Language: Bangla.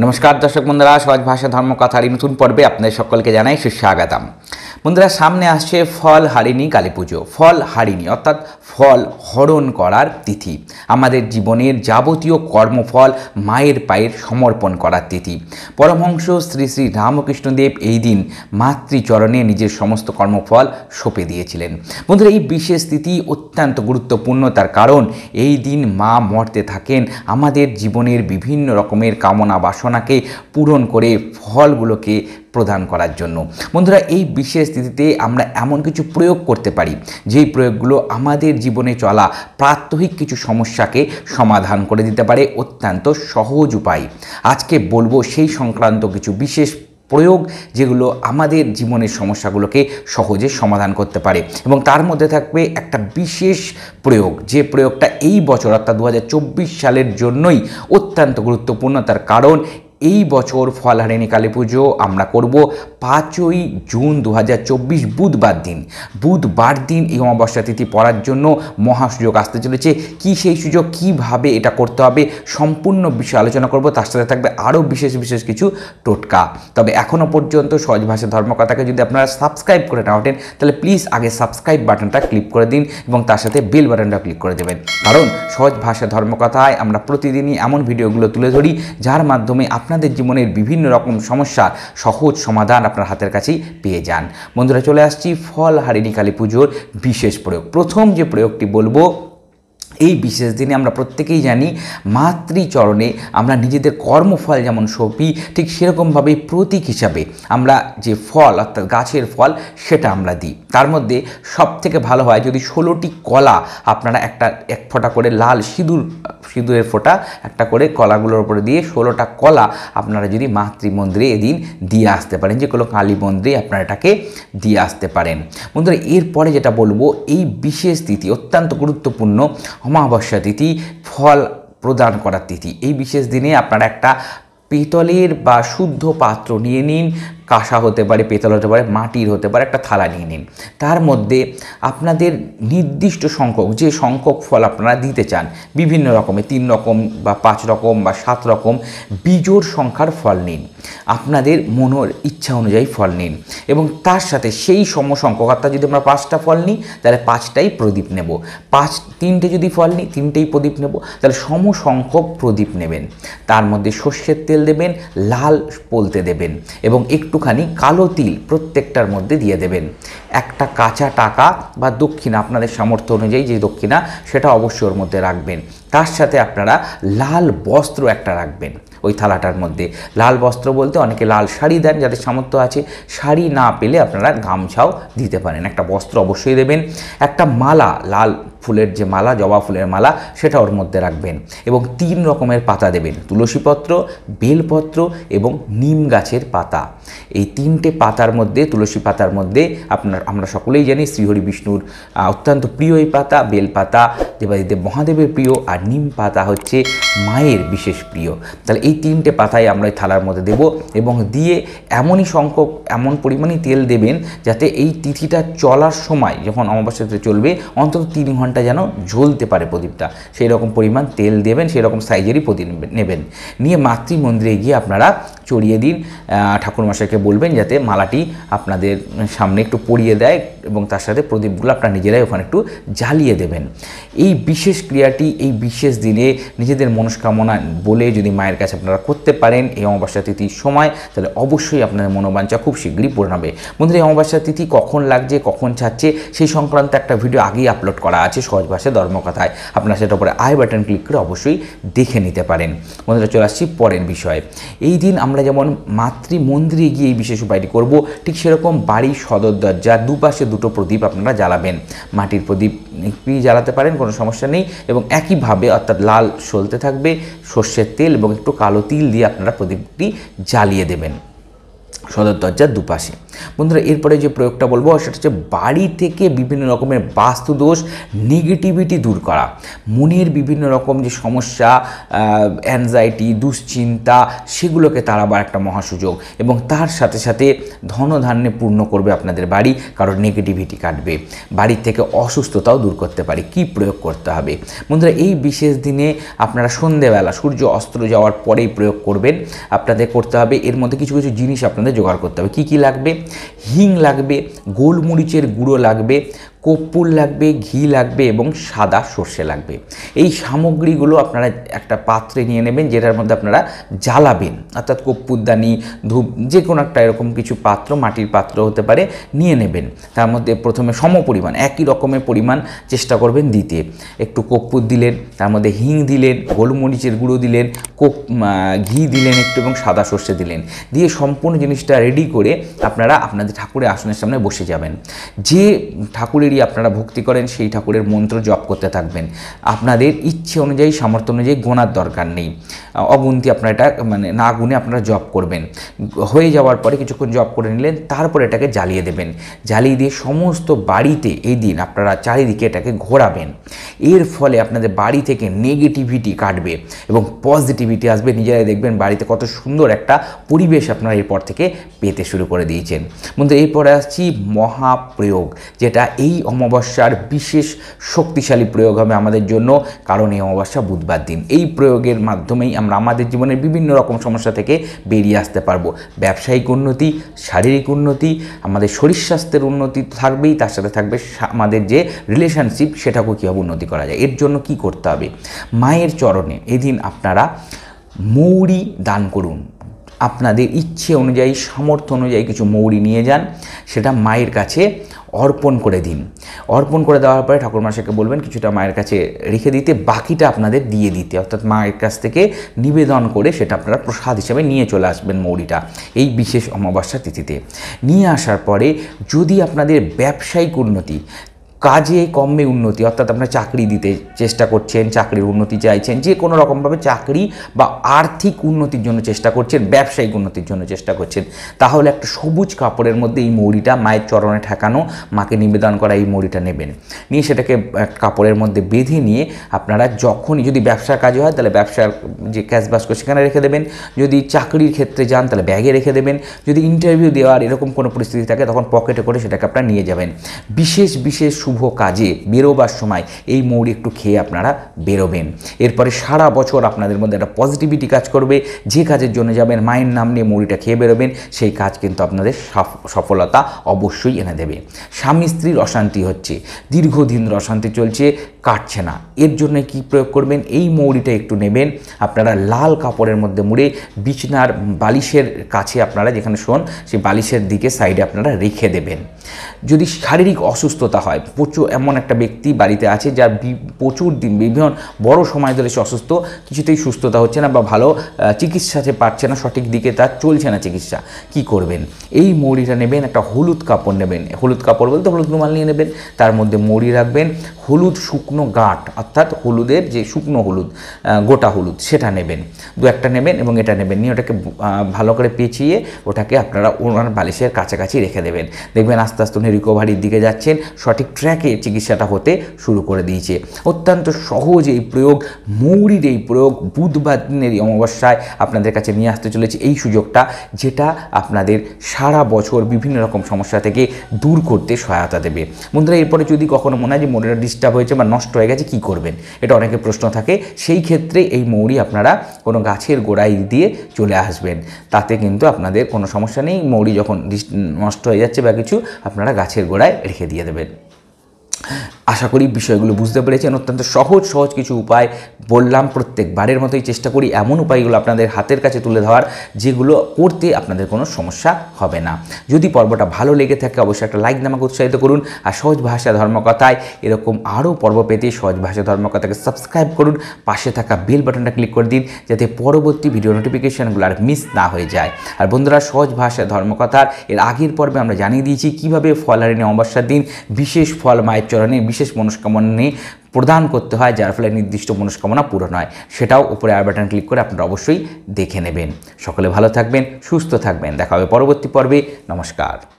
নমস্কার দর্শক বন্ধুরা, সহজ ভাষা ধর্মকথার এই নতুন পর্বে আপনাদের সকলকে জানাই সুস্বাগতম। বন্ধুরা, সামনে আসছে ফল হারিণী কালী পুজো। ফল হারিণী অর্থাৎ ফল হরণ করার তিথি, আমাদের জীবনের যাবতীয় কর্মফল মায়ের পায়ের সমর্পণ করার তিথি। পরমহংস শ্রী শ্রী রামকৃষ্ণদেব এই দিন মাতৃচরণে নিজের সমস্ত কর্মফল সঁপে দিয়েছিলেন। বন্ধুরা, এই বিশেষ তিথি অত্যন্ত গুরুত্বপূর্ণ, তার কারণ এই দিন মা মর্তে থাকেন আমাদের জীবনের বিভিন্ন রকমের কামনা বাসনাকে পূরণ করে ফলগুলোকে প্রদান করার জন্য। বন্ধুরা, এই বিশেষ তিথিতে আমরা এমন কিছু প্রয়োগ করতে পারি যেই প্রয়োগগুলো আমাদের জীবনে চলা প্রাত্যহিক কিছু সমস্যাকে সমাধান করে দিতে পারে অত্যন্ত সহজ উপায়। আজকে বলবো সেই সংক্রান্ত কিছু বিশেষ প্রয়োগ যেগুলো আমাদের জীবনের সমস্যাগুলোকে সহজে সমাধান করতে পারে, এবং তার মধ্যে থাকবে একটা বিশেষ প্রয়োগ, যে প্রয়োগটা এই বছর অর্থাৎ 2024 সালের জন্যই অত্যন্ত গুরুত্বপূর্ণ। তার কারণ এই বছর ফল হারিণী কালী পুজো আমরা করব 5ই জুন 2024 বুধবার দিন এই অমাবস্যা তিথি পড়ার জন্য মহাসুযোগ আসতে চলেছে। কি সেই সুযোগ, কিভাবে এটা করতে হবে, সম্পূর্ণ বিষয়ে আলোচনা করব। তার সাথে থাকবে আরও বিশেষ কিছু টোটকা। তবে এখনও পর্যন্ত সহজ ভাষা ধর্মকথাকে যদি আপনারা সাবস্ক্রাইব করে না ওঠেন, তাহলে প্লিজ আগে সাবস্ক্রাইব বাটনটা ক্লিক করে দিন এবং তার সাথে বেল বাটনটা ক্লিক করে দেবেন। কারণ সহজ ভাষা ধর্মকথায় আমরা প্রতিদিনই এমন ভিডিওগুলো তুলে ধরি যার মাধ্যমে আপনাদের জীবনের বিভিন্ন রকম সমস্যার সহজ সমাধান আপনার হাতের কাছেই পেয়ে যান। বন্ধুরা, চলে আসছি ফল হারিণী কালী পুজোর বিশেষ প্রয়োগ। প্রথম যে প্রয়োগটি বলবো, এই বিশেষ দিনে আমরা প্রত্যেকেই জানি মাতৃচরণে আমরা নিজেদের কর্মফল যেমন সঁপি, ঠিক সেরকমভাবেই প্রতীক হিসাবে আমরা যে ফল অর্থাৎ গাছের ফল সেটা আমরা দিই। তার মধ্যে সবথেকে ভালো হয় যদি 16টি কলা আপনারা এক ফোঁটা করে লাল সিঁদুরের ফোঁটা একটা করে কলাগুলোর উপরে দিয়ে 16টা কলা আপনারা যদি মাতৃমন্দিরে এদিন দিয়ে আসতে পারেন, যে কোনো কালী মন্দিরে আপনারা এটাকে দিয়ে আসতে পারেন। বন্ধুরা, এরপরে যেটা বলবো, এই বিশেষ তিথি অত্যন্ত গুরুত্বপূর্ণ অমাবস্যা তিথি, ফল প্রদান করার তিথি। এই বিশেষ দিনে আপনারা একটা পিতলের বা শুদ্ধ পাত্র নিয়ে নিন। কাঁসা হতে পারে, পেতল হতে পারে, মাটির হতে পারে, একটা থালা নিয়ে নিন। তার মধ্যে আপনাদের নির্দিষ্ট সংখ্যক, যে সংখ্যক ফল আপনারা দিতে চান, বিভিন্ন রকমের 3 রকম বা 5 রকম বা 7 রকম বিজোড় সংখ্যার ফল নিন। আপনাদের মনের ইচ্ছা অনুযায়ী ফল নিন এবং তার সাথে সেই সমসংখ্যক, অর্থাৎ যদি আমরা 5টা ফল নিই তাহলে 5টাই প্রদীপ নেব, 3টে যদি ফল নিই 3টেই প্রদীপ নেব, তাহলে সমসংখ্যক প্রদীপ নেবেন। তার মধ্যে সর্ষের তেল দেবেন, লাল পলতে দেবেন এবং একটুখানি কালো তিল প্রত্যেকটার মধ্যে দিয়ে দেবেন। একটা কাঁচা টাকা বা দক্ষিণা, আপনাদের সামর্থ্য অনুযায়ী যে দক্ষিণা সেটা অবশ্যই ওর মধ্যে রাখবেন। তার সাথে আপনারা লাল বস্ত্র একটা রাখবেন ওই থালাটার মধ্যে। লাল বস্ত্র বলতে অনেকে লাল শাড়ি দেন, যাদের সামর্থ্য আছে। শাড়ি না পেলে আপনারা গামছাও দিতে পারেন। একটা বস্ত্র অবশ্যই দেবেন। একটা মালা, লাল ফুলের যে মালা, জবা ফুলের মালা, সেটা ওর মধ্যে রাখবেন এবং 3 রকমের পাতা দেবেন, তুলসীপত্র, বেলপত্র এবং নিম গাছের পাতা। এই 3টে পাতার মধ্যে, তুলসী পাতার মধ্যে আমরা সকলেই জানি শ্রীহরি বিষ্ণুর অত্যন্ত প্রিয় এই পাতা। বেলপাতা দেবাদিদেব মহাদেবের প্রিয়, আর নিম পাতা হচ্ছে মায়ের বিশেষ প্রিয়। তাহলে এই 3টে পাতাই আমরা এই থালার মধ্যে দেব এবং দিয়ে এমনই সংখ্যক, এমন পরিমাণই তেল দেবেন যাতে এই তিথিটা চলার সময়, যখন অমাবস্যাতে চলবে, অন্তত 3 ঘন্টা যেন জ্বলতে পারে প্রদীপটা, সেই রকম পরিমাণ তেল দেবেন। সেই রকম সাইজেরই প্রদীপ নেবেন। নিয়ে মাতৃমন্দিরে গিয়ে আপনারা চড়িয়ে দিন। ঠাকুরমশাইকে বলবেন যাতে মালাটি আপনাদের সামনে একটু পরিয়ে দেয় এবং তার সাথে প্রদীপগুলো আপনারা নিজেরাই ওখানে একটু জ্বালিয়ে দেবেন। এই বিশেষ ক্রিয়াটি এই বিশেষ দিনে নিজেদের মনস্কামনা বলে যদি মায়ের কাছে আপনারা করতে পারেন এই অমাবস্যা তিথির সময়, তাহলে অবশ্যই আপনাদের মনোবাঞ্ছা খুব শীঘ্রই পূরণ হবে। বন্ধুরা, এই অমাবস্যা তিথি কখন লাগছে, কখন ছাড়ছে, সেই সংক্রান্ত একটা ভিডিও আগেই আপলোড করা আছে সহজ ভাষায় ধর্মকথায়। আপনারা সেটার উপরে আই বাটন ক্লিক করে অবশ্যই দেখে নিতে পারেন। বন্ধুরা, চলে আসছি পরের বিষয়ে। এই দিন আমরা যেমন মাতৃমন্দিরে গিয়ে এই বিশেষ উপায়টি করব, ঠিক সেরকম বাড়ির সদর দরজার দুপাশে 2টো প্রদীপ আপনারা জ্বালাবেন। মাটির প্রদীপ জ্বালাতে পারেন, কোনো সমস্যা নেই। এবং একইভাবে অর্থাৎ লাল সলতে থাকবে, সর্ষের তেল এবং একটু কালো তিল দিয়ে আপনারা প্রদীপটি জ্বালিয়ে দেবেন। সদর দরজার দুপাশে। বন্ধুরা এরপরে যে প্রয়োগটা বলবো সেটা হচ্ছে বাড়ি থেকে বিভিন্ন রকমের বাস্তুদোষ, নেগেটিভিটি দূর করা, মনের বিভিন্ন রকম যে সমস্যা, অ্যাংজাইটি, দুশ্চিন্তা, সেগুলোকে তাড়াবার একটা মহাসুযোগ, এবং তার সাথে সাথে ধনধান্যে পূর্ণ করবে আপনাদের বাড়ি, কারণ নেগেটিভিটি কাটবে, বাড়ির থেকে অসুস্থতাও দূর করতে পারে। কি প্রয়োগ করতে হবে বন্ধুরা? এই বিশেষ দিনে আপনারা সন্ধেবেলা সূর্য অস্ত যাওয়ার পরেই প্রয়োগ করবেন। আপনাদের করতে হবে, এর মধ্যে কিছু কিছু জিনিস আপনাদের জোগাড় করতে হবে। কি কি লাগবে? হিং লাগবে, গোলমরিচের গুঁড়ো লাগবে, কর্পূর লাগবে, ঘি লাগবে এবং সাদা সর্ষে লাগবে। এই সামগ্রীগুলো আপনারা একটা পাত্রে নিয়ে নেবেন, যেটার মধ্যে আপনারা জ্বালাবেন, অর্থাৎ কর্পূরদানি, ধূপ, যে কোনো একটা এরকম কিছু পাত্র, মাটির পাত্র হতে পারে, নিয়ে নেবেন। তার মধ্যে প্রথমে সমপরিমাণ, একই রকমের পরিমাণ চেষ্টা করবেন দিতে। একটু কর্পূর দিলেন, তার মধ্যে হিং দিলেন, গোলমরিচের গুঁড়ো দিলেন, ঘি দিলেন একটু এবং সাদা সর্ষে দিলেন, দিয়ে সম্পূর্ণ জিনিসটা রেডি করে আপনারা আপনাদের ঠাকুরের আসনের সামনে বসে যাবেন। যে ঠাকুরেরই আপনারা ভক্তি করেন সেই ঠাকুরের মন্ত্র জপ করতে থাকবেন। আপনাদের ইচ্ছে অনুযায়ী, সামর্থ্য অনুযায়ী গোনার দরকার নেই, অগুন্তি আপনারা এটা মানে না গুনে আপনারা জপ করবেন। হয়ে যাওয়ার পরে কিছুক্ষণ জপ করে নিলেন, তারপরে এটাকে জ্বালিয়ে দেবেন। জ্বালিয়ে দিয়ে সমস্ত বাড়িতে এই দিন আপনারা চারিদিকে এটাকে ঘোরাবেন। এর ফলে আপনাদের বাড়ি থেকে নেগেটিভিটি কাটবে এবং পজিটিভিটি আসবে। নিজেরাই দেখবেন বাড়িতে কত সুন্দর একটা পরিবেশ আপনারা এরপর থেকে পেতে শুরু করে দিয়েছেন। বন্ধু এরপরে আসছি মহাপ্রয়োগ, যেটা এই অমাবস্যার বিশেষ শক্তিশালী প্রয়োগ হবে আমাদের জন্য, কারণ এই অমাবস্যা বুধবার দিন। এই প্রয়োগের মাধ্যমেই আমরা আমাদের জীবনের বিভিন্ন রকম সমস্যা থেকে বেরিয়ে আসতে পারবো। ব্যবসায়িক উন্নতি, শারীরিক উন্নতি, আমাদের শরীর স্বাস্থ্যের উন্নতি থাকবেই, তার সাথে থাকবে আমাদের যে রিলেশনশিপ সেটাকেও কীভাবে উন্নতি করা যায়। এর জন্য কি করতে হবে? মায়ের চরণে এদিন আপনারা মৌরি দান করুন। আপনাদের ইচ্ছে অনুযায়ী, সামর্থ্য অনুযায়ী কিছু মৌরি নিয়ে যান, সেটা মায়ের কাছে অর্পণ করে দিন। অর্পণ করে দেওয়ার পরে ঠাকুরমশাইকে বলবেন কিছুটা মায়ের কাছে রেখে দিতে, বাকিটা আপনাদের দিয়ে দিতে, অর্থাৎ মায়ের কাছ থেকে নিবেদন করে সেটা আপনারা প্রসাদ হিসেবে নিয়ে চলে আসবেন মৌরিটা এই বিশেষ অমাবস্যা তিথিতে। নিয়ে আসার পরে যদি আপনাদের ব্যবসায়িক উন্নতি, কাজে কর্মে উন্নতি, অর্থাৎ আপনারা চাকরি দিতে চেষ্টা করছেন, চাকরির উন্নতি চাইছেন, যে কোনো রকমভাবে চাকরি বা আর্থিক উন্নতির জন্য চেষ্টা করছেন, ব্যবসায়িক উন্নতির জন্য চেষ্টা করছেন, তাহলে একটা সবুজ কাপড়ের মধ্যে এই মৌরিটা, মায়ের চরণে ঠেকানো, মাকে নিবেদন করা এই মৌরিটা নেবেন। নিয়ে সেটাকে কাপড়ের মধ্যে বেঁধে নিয়ে আপনারা যখনই, যদি ব্যবসার কাজে হয় তাহলে ব্যবসার যে ক্যাশ বাস্ক সেখানে রেখে দেবেন, যদি চাকরির ক্ষেত্রে যান তাহলে ব্যাগে রেখে দেবেন, যদি ইন্টারভিউ দেওয়ার এরকম কোনো পরিস্থিতি থাকে তখন পকেটে করে সেটাকে আপনারা নিয়ে যাবেন। বিশেষ বিশেষ শুভ কাজে বেরোবার সময় এই মৌরি একটু খেয়ে আপনারা বেরোবেন। এরপরে সারা বছর আপনাদের মধ্যে একটা পজিটিভিটি কাজ করবে। যে কাজের জন্য যাবেন মায়ের নাম নিয়ে মৌরিটা খেয়ে বেরোবেন, সেই কাজ কিন্তু আপনাদের সফলতা অবশ্যই এনে দেবে। স্বামী স্ত্রীর অশান্তি হচ্ছে, দীর্ঘদিন অশান্তি চলছে, কাটছে না, এর জন্য কি প্রয়োগ করবেন? এই মৌরিটা একটু নেবেন, আপনারা লাল কাপড়ের মধ্যে মুড়ে বিছনার বালিশের কাছে, আপনারা যেখানে শোন সেই বালিশের দিকে সাইডে আপনারা রেখে দেবেন। যদি শারীরিক অসুস্থতা হয়, প্রচুর এমন একটা ব্যক্তি বাড়িতে আছে যার প্রচুর দিন, বিভিন্ন বড় সময় ধরে সে অসুস্থ, কিছুতেই সুস্থতা হচ্ছে না বা ভালো চিকিৎসাতে পারছে না, সঠিক দিকে তার চলছে না চিকিৎসা, কি করবেন? এই মৌরিটা নেবেন, একটা হলুদ কাপড় নেবেন, হলুদ কাপড় বলতে হলুদ রুমাল নিয়ে নেবেন, তার মধ্যে মৌরি রাখবেন, হলুদ শুকনো গাঁট, অর্থাৎ হলুদের যে শুকনো হলুদ, গোটা হলুদ, সেটা নেবেন, দু একটা নেবেন এবং এটা নেবেন, নিয়ে ওটাকে ভালো করে পেঁচিয়ে ওটাকে আপনারা ওনার বালিশের কাছাকাছি রেখে দেবেন। দেখবেন আস্তে আস্তে উনি রিকভারির দিকে যাচ্ছেন, সঠিক ট্র্যাকে চিকিৎসাটা হতে শুরু করে দিয়েছে। অত্যন্ত সহজ এই প্রয়োগ, মৌরির এই প্রয়োগ বুধবার দিনের এই অমাবস্যায় আপনাদের কাছে নিয়ে আসতে চলেছে এই সুযোগটা, যেটা আপনাদের সারা বছর বিভিন্ন রকম সমস্যা থেকে দূর করতে সহায়তা দেবে। বন্ধুরা এরপরে যদি কখনো মনে হয় যে মৌরিটা ডিস্টার্ব হয়েছে বা নষ্ট হয়ে গেছে, কী করবেন? এটা অনেকের প্রশ্ন থাকে। সেই ক্ষেত্রে এই মৌরি আপনারা কোনো গাছের গোড়ায় দিয়ে চলে আসবেন, তাতে কিন্তু আপনাদের কোনো সমস্যা নেই। মৌরি যখন নষ্ট হয়ে যাচ্ছে বা কিছু, আপনারা গাছের গোড়ায় রেখে দিয়ে দেবেন। আশা করি বিষয়গুলো বুঝতে পেরেছেন। অত্যন্ত সহজ কিছু উপায় বললাম, প্রত্যেকবারের মতোই চেষ্টা করি এমন উপায়গুলো আপনাদের হাতের কাছে তুলে ধরার, যেগুলো করতে আপনাদের কোনো সমস্যা হবে না। যদি পর্বটা ভালো লেগে থাকে অবশ্যই একটা লাইক আমাকে উৎসাহিত করুন। আর সহজ ভাষা ধর্মকথায় এরকম আরও পর্ব পেতে সহজ ভাষা ধর্মকথাকে সাবস্ক্রাইব করুন, পাশে থাকা বেল বাটনটা ক্লিক করে দিন, যাতে পরবর্তী ভিডিও নোটিফিকেশানগুলো আর মিস না হয়ে যায়। আর বন্ধুরা সহজ ভাষা ধর্মকথার এর আগের পর্বে আমরা জানিয়ে দিয়েছি কীভাবে ফলহারিণী অমাবস্যার দিন বিশেষ ফল মায়ের চরণে বিশেষ বিশেষ মনস্কামনা নিয়ে প্রদান করতে হয়, যার ফলে নির্দিষ্ট মনস্কামনা পূরণ হয়। সেটাও উপরে আই বাটন ক্লিক করে আপনারা অবশ্যই দেখে নেবেন। সকলে ভালো থাকবেন, সুস্থ থাকবেন। দেখা হবে পরবর্তী পর্বে। নমস্কার।